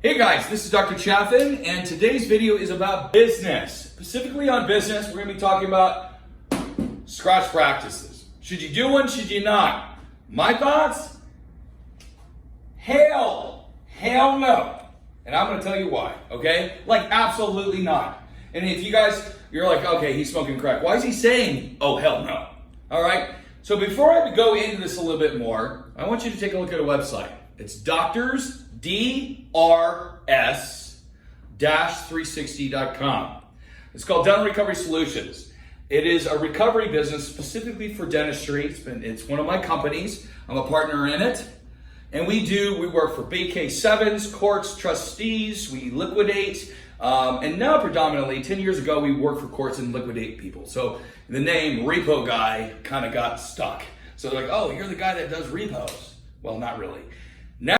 Hey guys, this is Dr. Chaffin, and today's video is about business. Specifically on business, we're going to be talking about scratch practices. Should you do one, should you not? My thoughts? Hell no. And I'm going to tell you why, okay? Like, absolutely not. And if you guys, you're like, okay, he's smoking crack. Why is he saying, oh, hell no? All right? So before I go into this a little bit more, I want you to take a look at a website. It's Doctors, DRS-360.com. It's called Dental Recovery Solutions. It is a recovery business specifically for dentistry. It's one of my companies. I'm a partner in it. And we work for BK7s, courts, trustees, we liquidate, and now predominantly, 10 years ago, we worked for courts and liquidate people. So the name repo guy kind of got stuck. So they're like, oh, you're the guy that does repos. Well, not really.